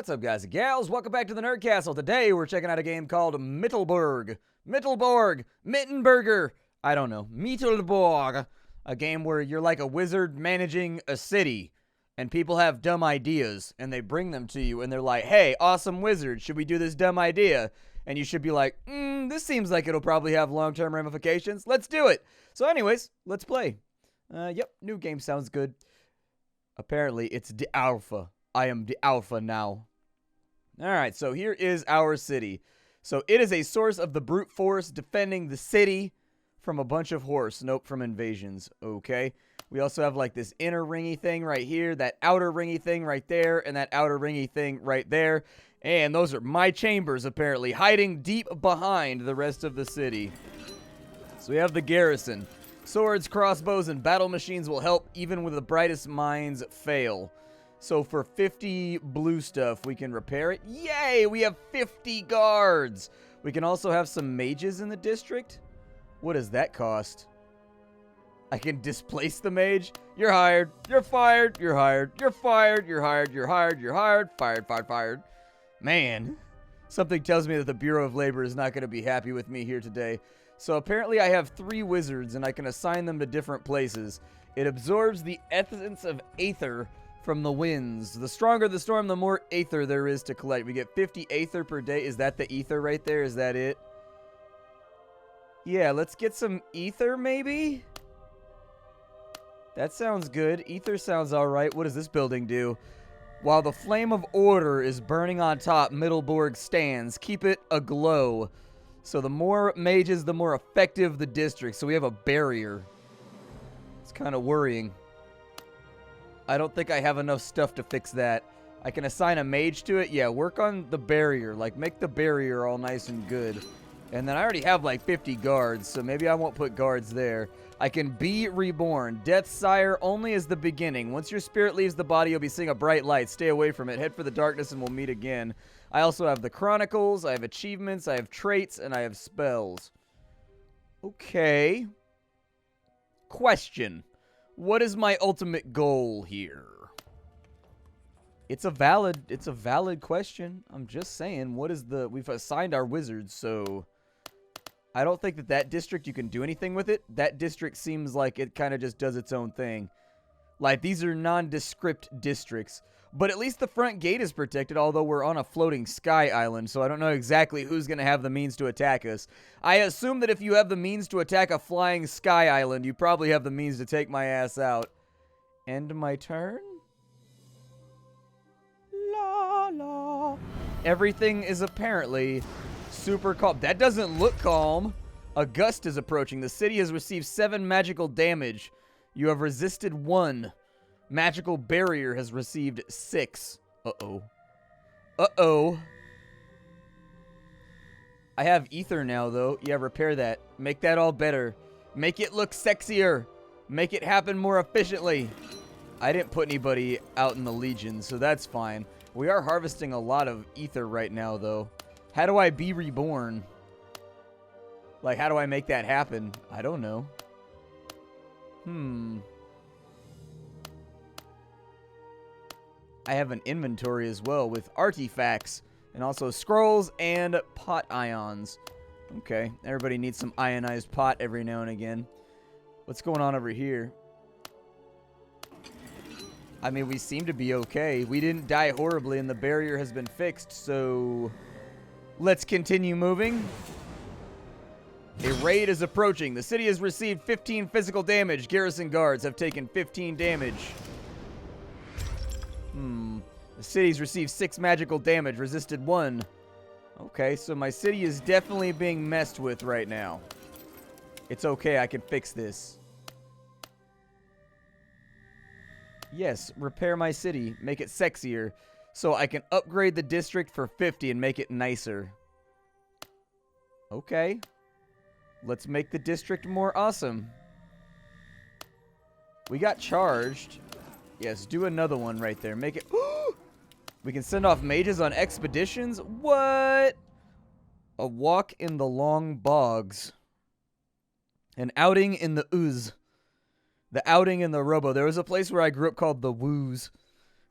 What's up, guys and gals? Welcome back to the Nerd Castle. Today, we're checking out a game called Mittelborg. Mittenburger. I don't know. Mittelborg. A game where you're like a wizard managing a city, and people have dumb ideas, and they bring them to you, and they're like, hey, awesome wizard, should we do this dumb idea? And you should be like, this seems like it'll probably have long-term ramifications. Let's do it. So anyways, let's play. Yep, new game sounds good. Apparently, it's the alpha. I am the alpha now. Alright, so here is our city. So it is a source of the brute force defending the city from a bunch of horse. Nope, from invasions. Okay. We also have like this inner ringy thing right here, that outer ringy thing right there, and that outer ringy thing right there. And those are my chambers, apparently, hiding deep behind the rest of the city. So we have the garrison. Swords, crossbows, and battle machines will help even when the brightest minds fail. So for 50 blue stuff, we can repair it. Yay! We have 50 guards! We can also have some mages in the district. What does that cost? I can displace the mage. You're hired. You're fired. You're hired. You're fired. You're hired. You're hired. You're hired. Fired, fired, fired. Man, something tells me that the Bureau of Labor is not going to be happy with me here today. So apparently I have 3 wizards, and I can assign them to different places. It absorbs the essence of aether from the winds. The stronger the storm, the more aether there is to collect. We get 50 aether per day. Is that the ether right there? Is that it? Yeah, let's get some ether, maybe? That sounds good. Ether sounds alright. What does this building do? While the flame of order is burning on top, Mittelborg stands. Keep it aglow. So the more mages, the more effective the district. So we have a barrier. It's kind of worrying. I don't think I have enough stuff to fix that. I can assign a mage to it. Yeah, work on the barrier. Like, make the barrier all nice and good. And then I already have like 50 guards, so maybe I won't put guards there. I can be reborn. Death's sire only is the beginning. Once your spirit leaves the body, you'll be seeing a bright light. Stay away from it. Head for the darkness and we'll meet again. I also have the chronicles, I have achievements, I have traits, and I have spells. Okay. Question. What is my ultimate goal here? It's a valid question. I'm just saying, we've assigned our wizards, so I don't think that district you can do anything with it. That district seems like it kind of just does its own thing. Like, these are nondescript districts. But at least the front gate is protected, although we're on a floating sky island, so I don't know exactly who's going to have the means to attack us. I assume that if you have the means to attack a flying sky island, you probably have the means to take my ass out. End my turn? La la. Everything is apparently super calm. That doesn't look calm. A gust is approaching. The city has received 7 magical damage. You have resisted 1. Magical barrier has received 6. Uh-oh. Uh-oh. I have ether now, though. Yeah, repair that. Make that all better. Make it look sexier. Make it happen more efficiently. I didn't put anybody out in the Legion, so that's fine. We are harvesting a lot of ether right now, though. How do I be reborn? Like, how do I make that happen? I don't know. I have an inventory as well with artifacts and also scrolls and pot ions. Okay, everybody needs some ionized pot every now and again. What's going on over here? I mean, we seem to be okay. We didn't die horribly and the barrier has been fixed, so let's continue moving. A raid is approaching. The city has received 15 physical damage. Garrison guards have taken 15 damage. The city's received 6 magical damage, resisted 1. Okay, so my city is definitely being messed with right now. It's okay, I can fix this. Yes, repair my city, make it sexier, so I can upgrade the district for 50 and make it nicer. Okay. Let's make the district more awesome. We got charged. Yes, do another one right there. Make it... We can send off mages on expeditions? What? A walk in the long bogs. An outing in the ooze. The outing in the robo. There was a place where I grew up called the Woos,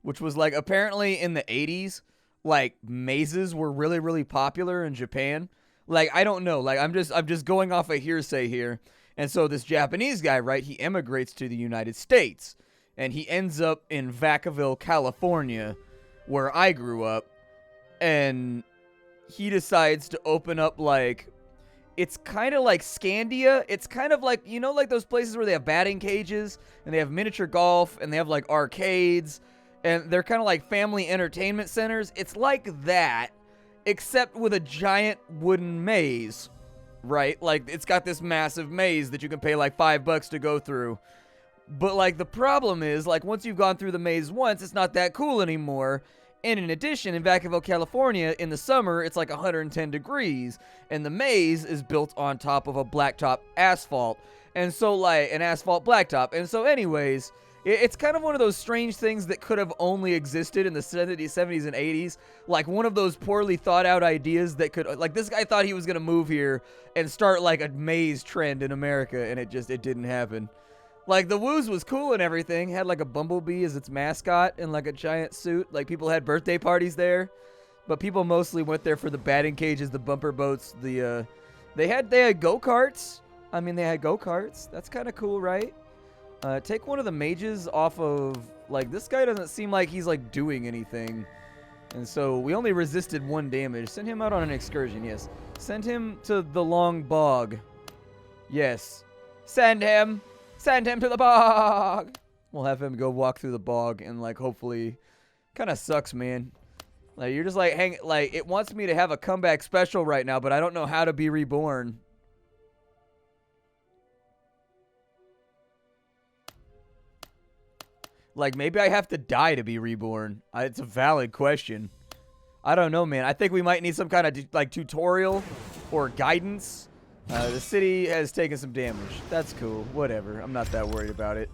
which was like apparently in the 80s. like mazes were really, really popular in Japan. Like, I don't know. Like, I'm just going off a hearsay here. And so this Japanese guy, right, he immigrates to the United States. And he ends up in Vacaville, California, where I grew up. And he decides to open up, like, it's kind of like Scandia. It's kind of like, you know, like those places where they have batting cages and they have miniature golf and they have like arcades and they're kind of like family entertainment centers. It's like that, except with a giant wooden maze, right? Like, it's got this massive maze that you can pay like $5 to go through. But like, the problem is, like, once you've gone through the maze once, it's not that cool anymore. And in addition, in Vacaville, California, in the summer, it's like 110 degrees. And the maze is built on top of a blacktop asphalt. And so, like, an asphalt blacktop. And so, anyways, it's kind of one of those strange things that could have only existed in the 70s and 80s. Like, one of those poorly thought out ideas that could, like, this guy thought he was going to move here and start, like, a maze trend in America. And it didn't happen. Like, the Woos was cool and everything. Had, like, a bumblebee as its mascot in, like, a giant suit. Like, people had birthday parties there. But people mostly went there for the batting cages, the bumper boats, the, They had go-karts. I mean, they had go-karts. That's kind of cool, right? Take one of the mages off of... Like, this guy doesn't seem like he's, like, doing anything. And so, we only resisted 1 damage. Send him out on an excursion, yes. Send him to the long bog. Yes. Send him! Send him to the bog! We'll have him go walk through the bog and, like, hopefully... Kind of sucks, man. Like, you're just, like, like, it wants me to have a comeback special right now, but I don't know how to be reborn. Like, maybe I have to die to be reborn. It's a valid question. I don't know, man. I think we might need some kind of, like, tutorial or guidance. The city has taken some damage. That's cool. Whatever. I'm not that worried about it.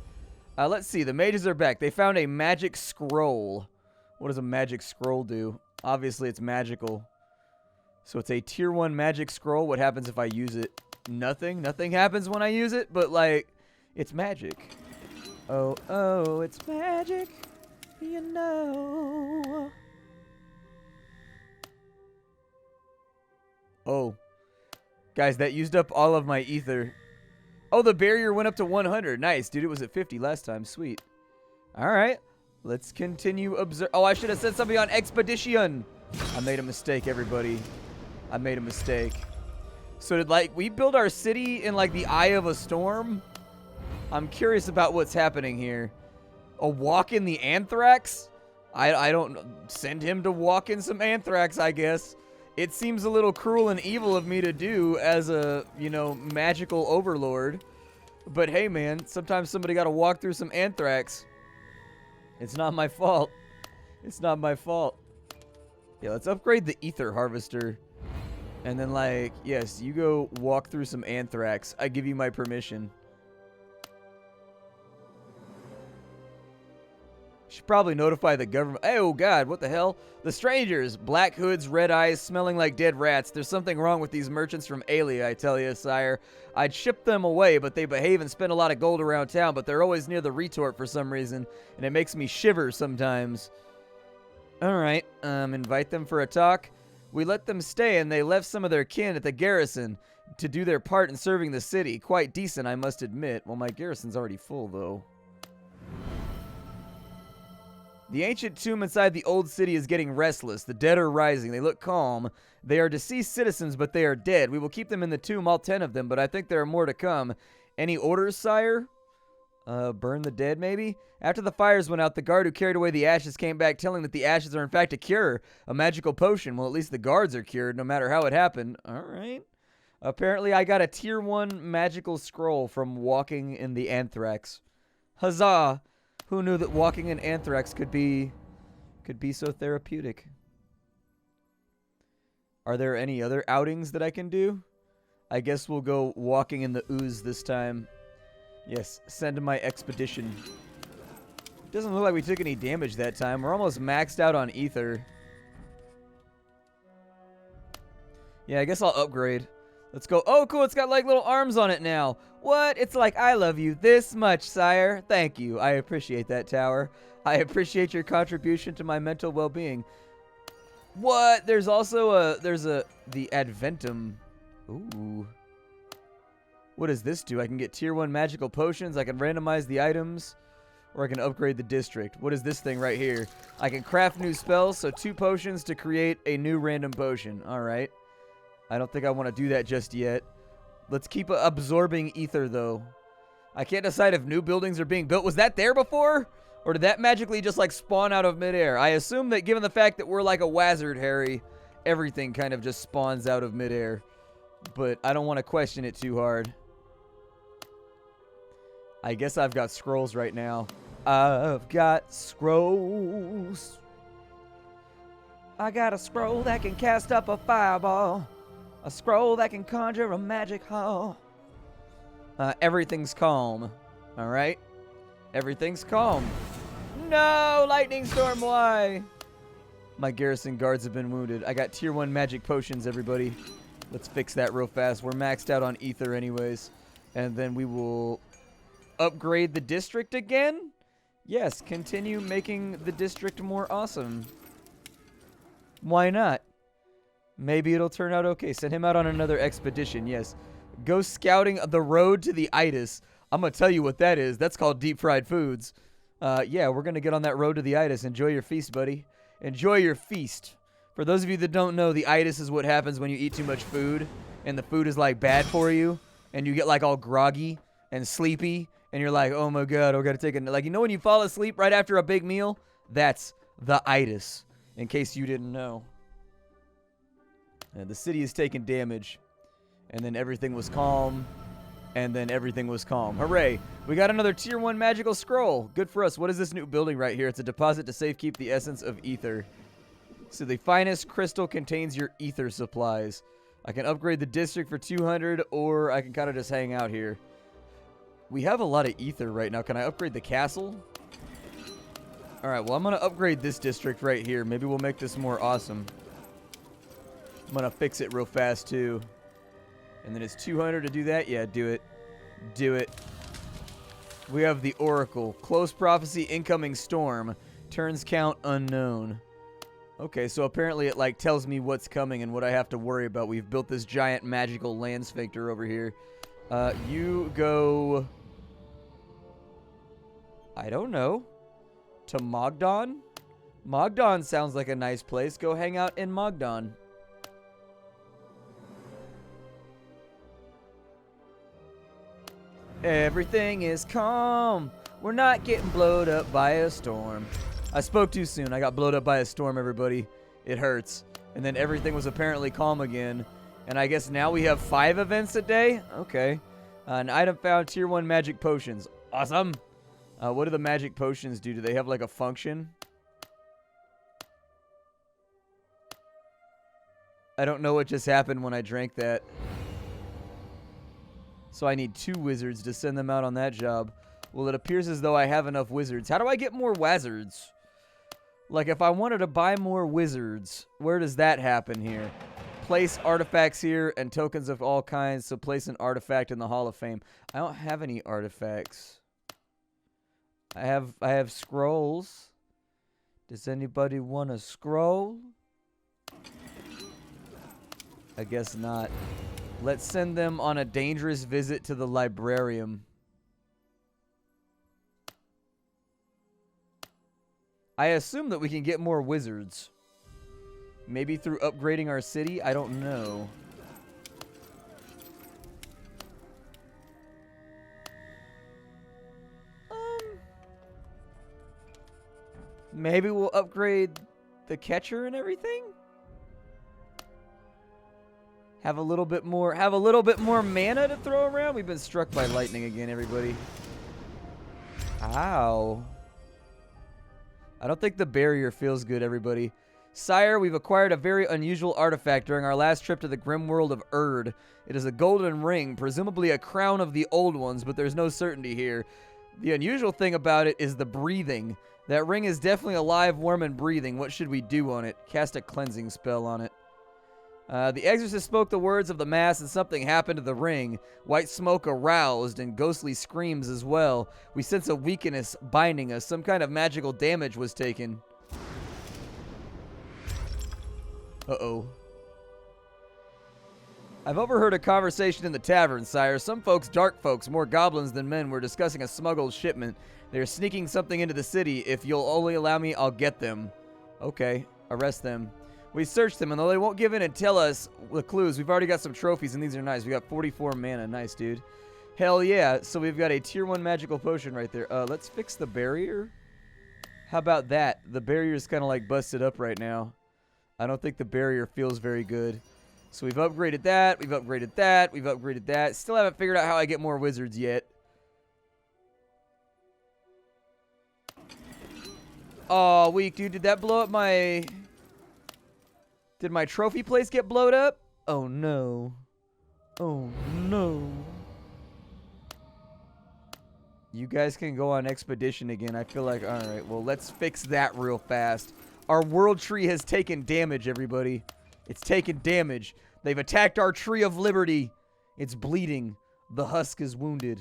Let's see. The mages are back. They found a magic scroll. What does a magic scroll do? Obviously, it's magical. So it's a tier 1 magic scroll. What happens if I use it? Nothing. Nothing happens when I use it, but, like, it's magic. Oh, oh, it's magic. You know. Oh. Guys, that used up all of my ether. Oh, the barrier went up to 100. Nice, dude. It was at 50 last time. Sweet. All right. Let's continue observe. Oh, I should have said something on expedition. I made a mistake, everybody. I made a mistake. So did, like, we build our city in, like, the eye of a storm? I'm curious about what's happening here. A walk in the anthrax? I don't... Send him to walk in some anthrax, I guess. It seems a little cruel and evil of me to do as a, you know, magical overlord. But hey, man, sometimes somebody got to walk through some anthrax. It's not my fault. It's not my fault. Yeah, let's upgrade the ether harvester. And then, like, yes, you go walk through some anthrax. I give you my permission. Should probably notify the government. Oh, God, what the hell? The strangers. Black hoods, red eyes, smelling like dead rats. There's something wrong with these merchants from Aelia, I tell you, sire. I'd ship them away, but they behave and spend a lot of gold around town, but they're always near the retort for some reason, and it makes me shiver sometimes. All right, invite them for a talk. We let them stay, and they left some of their kin at the garrison to do their part in serving the city. Quite decent, I must admit. Well, my garrison's already full, though. The ancient tomb inside the old city is getting restless. The dead are rising. They look calm. They are deceased citizens, but they are dead. We will keep them in the tomb, all 10 of them, but I think there are more to come. Any orders, sire? Burn the dead, maybe? After the fires went out, the guard who carried away the ashes came back telling that the ashes are in fact a cure, a magical potion. Well, at least the guards are cured, no matter how it happened. All right. Apparently, I got a tier 1 magical scroll from walking in the anthrax. Huzzah! Who knew that walking in anthrax could be so therapeutic? Are there any other outings that I can do? I guess we'll go walking in the ooze this time. Yes, send my expedition. Doesn't look like we took any damage that time. We're almost maxed out on ether. Yeah, I guess I'll upgrade. Let's go. Oh, cool. It's got like little arms on it now. What? It's like, I love you this much, sire. Thank you. I appreciate that, tower. I appreciate your contribution to my mental well-being. What? There's also the Adventum. Ooh. What does this do? I can get tier 1 magical potions. I can randomize the items. Or I can upgrade the district. What is this thing right here? I can craft new spells, so 2 potions to create a new random potion. Alright. I don't think I want to do that just yet. Let's keep absorbing ether, though. I can't decide if new buildings are being built. Was that there before? Or did that magically just, like, spawn out of midair? I assume that given the fact that we're like a Wazard, Harry, everything kind of just spawns out of midair. But I don't want to question it too hard. I guess I've got scrolls right now. I've got scrolls. I got a scroll that can cast up a fireball. A scroll that can conjure a magic hall. Everything's calm. Alright? Everything's calm. No! Lightning storm, why? My garrison guards have been wounded. I got tier 1 magic potions, everybody. Let's fix that real fast. We're maxed out on ether anyways. And then we will upgrade the district again? Yes, continue making the district more awesome. Why not? Maybe it'll turn out okay. Send him out on another expedition, yes. Go scouting the road to the Itis. I'm going to tell you what that is. That's called deep fried foods. Yeah, we're going to get on that road to the Itis. Enjoy your feast, buddy. Enjoy your feast. For those of you that don't know, the itis is what happens when you eat too much food and the food is like bad for you and you get like all groggy and sleepy and you're like, oh my God, I gotta take a, like, you know when you fall asleep right after a big meal? That's the itis, in case you didn't know. And the city is taking damage. And then everything was calm. And then everything was calm. Hooray. We got another tier 1 magical scroll. Good for us. What is this new building right here? It's a deposit to safekeep the essence of ether. So the finest crystal contains your ether supplies. I can upgrade the district for 200, or I can kind of just hang out here. We have a lot of ether right now. Can I upgrade the castle? Alright, well, I'm going to upgrade this district right here. Maybe we'll make this more awesome. I'm going to fix it real fast, too. And then it's 200 to do that? Yeah, do it. Do it. We have the Oracle. Close prophecy, incoming storm. Turns count unknown. Okay, so apparently it, like, tells me what's coming and what I have to worry about. We've built this giant magical land sphincter over here. You go... I don't know. To Mogdon? Mogdon sounds like a nice place. Go hang out in Mogdon. Everything is calm. We're not getting blowed up by a storm. I spoke too soon. I got blowed up by a storm, everybody. It hurts. And then everything was apparently calm again. And I guess now we have 5 events a day? Okay. An item found, tier 1 magic potions. Awesome. What do the magic potions do? Do they have like a function? I don't know what just happened when I drank that. So I need 2 wizards to send them out on that job. Well, it appears as though I have enough wizards. How do I get more wazards? Like, if I wanted to buy more wizards, where does that happen here? Place artifacts here and tokens of all kinds. So place an artifact in the Hall of Fame. I don't have any artifacts. I have scrolls. Does anybody want a scroll? I guess not. Let's send them on a dangerous visit to the librarium. I assume that we can get more wizards. Maybe through upgrading our city? I don't know. Maybe we'll upgrade the catcher and everything? Have a little bit more mana to throw around? We've been struck by lightning again, everybody. Ow. I don't think the barrier feels good, everybody. Sire, we've acquired a very unusual artifact during our last trip to the grim world of Erd. It is a golden ring, presumably a crown of the old ones, but there's no certainty here. The unusual thing about it is the breathing. That ring is definitely alive, warm, and breathing. What should we do on it? Cast a cleansing spell on it. The exorcist spoke the words of the mass and something happened to the ring. White smoke aroused and ghostly screams as well. We sense a weakness binding us. Some kind of magical damage was taken. Uh-oh. I've overheard a conversation in the tavern, sire. Some folks, dark folks, more goblins than men, were discussing a smuggled shipment. They're sneaking something into the city. If you'll only allow me, I'll get them. Okay, arrest them. We searched them, and though they won't give in and tell us the clues, we've already got some trophies, and these are nice. We got 44 mana. Nice, dude. Hell yeah. So we've got a tier 1 magical potion right there. Let's fix the barrier. How about that? The barrier's kind of like busted up right now. I don't think the barrier feels very good. So we've upgraded that. We've upgraded that. We've upgraded that. Still haven't figured out how I get more wizards yet. Oh, weak, dude. Did that blow up my... Did my trophy place get blowed up? Oh, no. Oh, no. You guys can go on expedition again. I feel like... Alright, well, let's fix that real fast. Our world tree has taken damage, everybody. It's taken damage. They've attacked our tree of liberty. It's bleeding. The husk is wounded.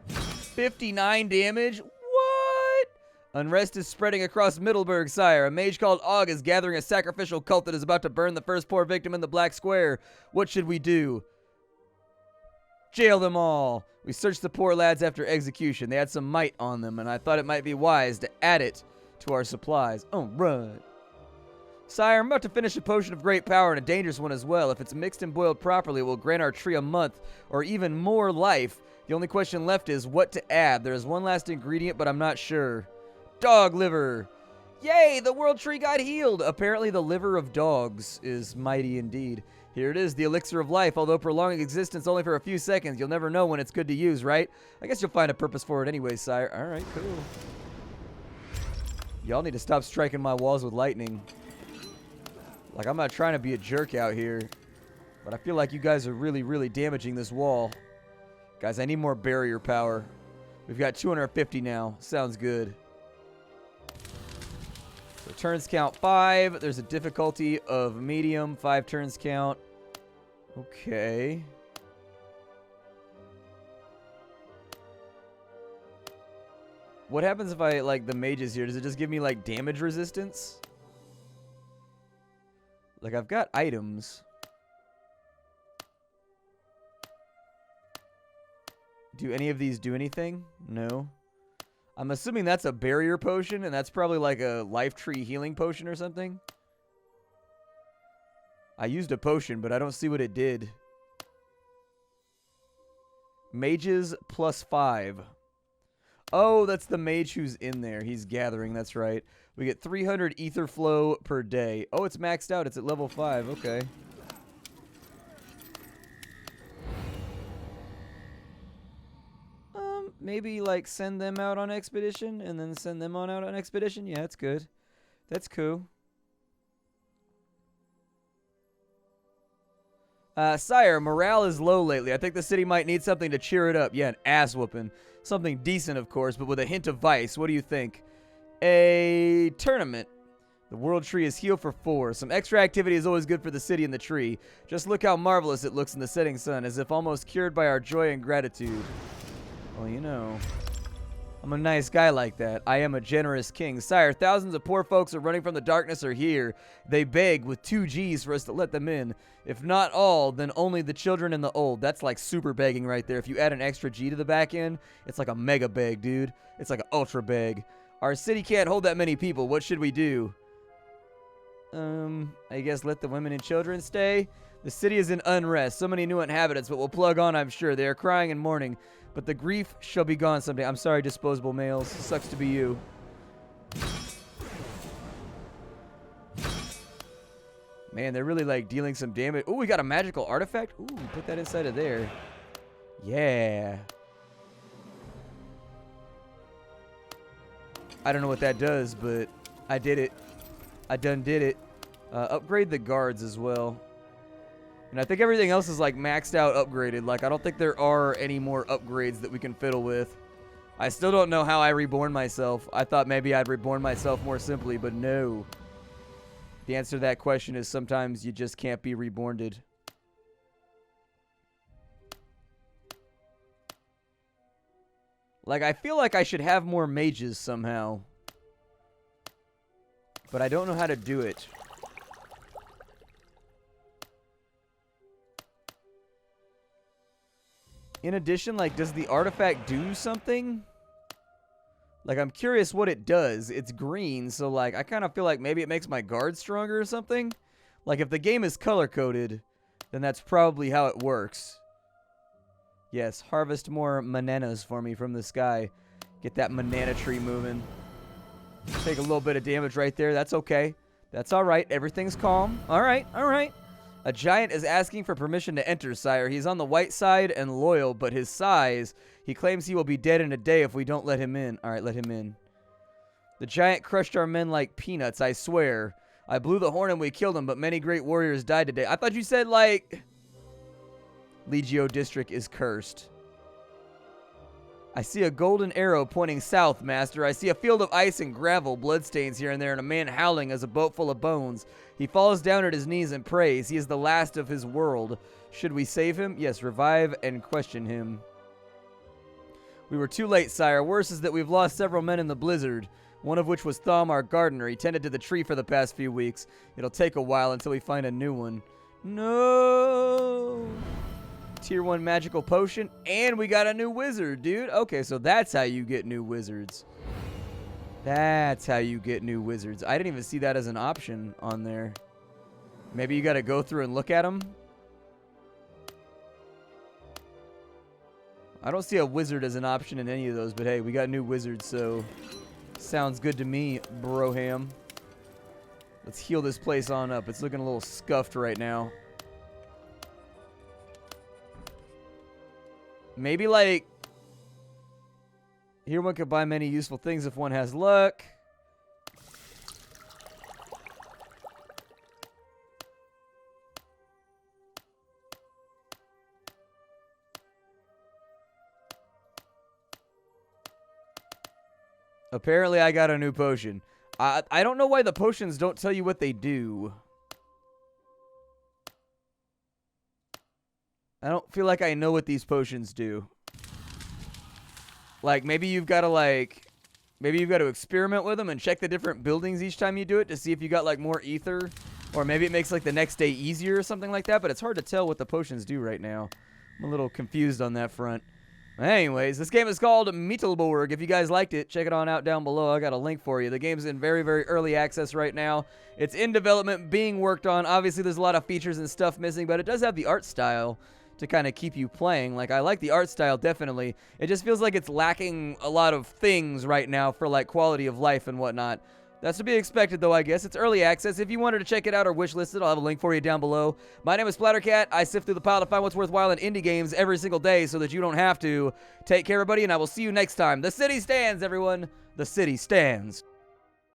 $59 damage? What? Unrest is spreading across Mittelborg, sire. A mage called Og is gathering a sacrificial cult that is about to burn the first poor victim in the Black Square. What should we do? Jail them all. We searched the poor lads after execution. They had some might on them, and I thought it might be wise to add it to our supplies. Oh, right. Sire, I'm about to finish a potion of great power and a dangerous one as well. If it's mixed and boiled properly, it will grant our tree a month or even more life. The only question left is what to add. There is one last ingredient, but I'm not sure. Dog liver. Yay, the world tree got healed. Apparently the liver of dogs is mighty indeed. Here it is, the elixir of life. Although prolonging existence only for a few seconds, you'll never know when it's good to use, right? I guess you'll find a purpose for it anyway, sire. All right, cool. Y'all need to stop striking my walls with lightning. Like, I'm not trying to be a jerk out here, but I feel like you guys are really, really damaging this wall. Guys, I need more barrier power. We've got 250 now. Sounds good. So turns count 5. There's a difficulty of medium. 5 turns count. Okay. What happens if I, like, the mages here? Does it just give me, like, damage resistance? Like, I've got items. Do any of these do anything? No. I'm assuming that's a barrier potion, and that's probably like a life tree healing potion or something. I used a potion, but I don't see what it did. Mages plus 5. Oh, that's the mage who's in there. He's gathering, that's right. We get 300 ether flow per day. Oh, it's maxed out. It's at level 5. Okay. Maybe, like, send them out on expedition and then send them out on expedition. Yeah, that's good. That's cool. Sire, morale is low lately. I think the city might need something to cheer it up. Yeah, an ass whooping. Something decent, of course, but with a hint of vice. What do you think? A tournament. The world tree is healed for 4. Some extra activity is always good for the city and the tree. Just look how marvelous it looks in the setting sun, as if almost cured by our joy and gratitude. Well, you know, I'm a nice guy like that. I am a generous king. Sire, thousands of poor folks are running from the darkness are here. They beg with 2 G's for us to let them in. If not all, then only the children and the old. That's like super begging right there. If you add an extra G to the back end, it's like a mega beg, dude. It's like an ultra beg. Our city can't hold that many people. What should we do? I guess let the women and children stay. The city is in unrest. So many new inhabitants, but we'll plug on, I'm sure. They are crying and mourning. But the grief shall be gone someday. I'm sorry, disposable males. Sucks to be you. Man, they're really, like, dealing some damage. Oh, we got a magical artifact. Ooh, put that inside of there. Yeah. I don't know what that does, but I did it. I done did it. Upgrade the guards as well. And I think everything else is like maxed out upgraded. Like, I don't think there are any more upgrades that we can fiddle with. I still don't know how I reborn myself. I thought maybe I'd reborn myself more simply, but no. The answer to that question is sometimes you just can't be reborned. Like, I feel like I should have more mages somehow. but I don't know how to do it. In addition, like, does the artifact do something? Like, I'm curious what it does. It's green, so, like, I kind of feel like maybe it makes my guard stronger or something. Like, if the game is color-coded, then that's probably how it works. Yes, harvest more bananas for me from the sky. Get that banana tree moving. Take a little bit of damage right there. That's okay. That's all right. Everything's calm. All right, all right. A giant is asking for permission to enter, sire. He's on the white side and loyal, but his size, he claims he will be dead in a day if we don't let him in. All right, let him in. The giant crushed our men like peanuts, I swear. I blew the horn and we killed him, but many great warriors died today. I thought you said, like, Legio District is cursed. I see a golden arrow pointing south, master. I see a field of ice and gravel, bloodstains here and there, and a man howling as a boat full of bones. He falls down at his knees and prays. He is the last of his world. Should we save him? Yes, revive and question him. We were too late, sire. Worse is that we've lost several men in the blizzard, one of which was Thom, our gardener. He tended to the tree for the past few weeks. It'll take a while until we find a new one. No! Tier 1 magical potion, and we got a new wizard, dude. Okay, so that's how you get new wizards. That's how you get new wizards. I didn't even see that as an option on there. Maybe you got to go through and look at them. I don't see a wizard as an option in any of those, but hey, we got new wizards, so sounds good to me, Broham. Let's heal this place on up. It's looking a little scuffed right now. Maybe, like, here one could buy many useful things if one has luck. Apparently, I got a new potion. I don't know why the potions don't tell you what they do. I don't feel like I know what these potions do. Like, maybe you've got to experiment with them and check the different buildings each time you do it to see if you got, like, more ether. Or maybe it makes, like, the next day easier or something like that. But it's hard to tell what the potions do right now. I'm a little confused on that front. Anyways, this game is called Mittelborg. If you guys liked it, check it on out down below. I got a link for you. The game's in very, very early access right now. It's in development, being worked on. Obviously, there's a lot of features and stuff missing, but it does have the art style to kind of keep you playing. Like, I like the art style, definitely. It just feels like it's lacking a lot of things right now for, like, quality of life and whatnot. That's to be expected, though, I guess. It's early access. If you wanted to check it out or wishlist it, I'll have a link for you down below. My name is Splattercat. I sift through the pile to find what's worthwhile in indie games every single day so that you don't have to. Take care, everybody, and I will see you next time. The city stands, everyone. The city stands.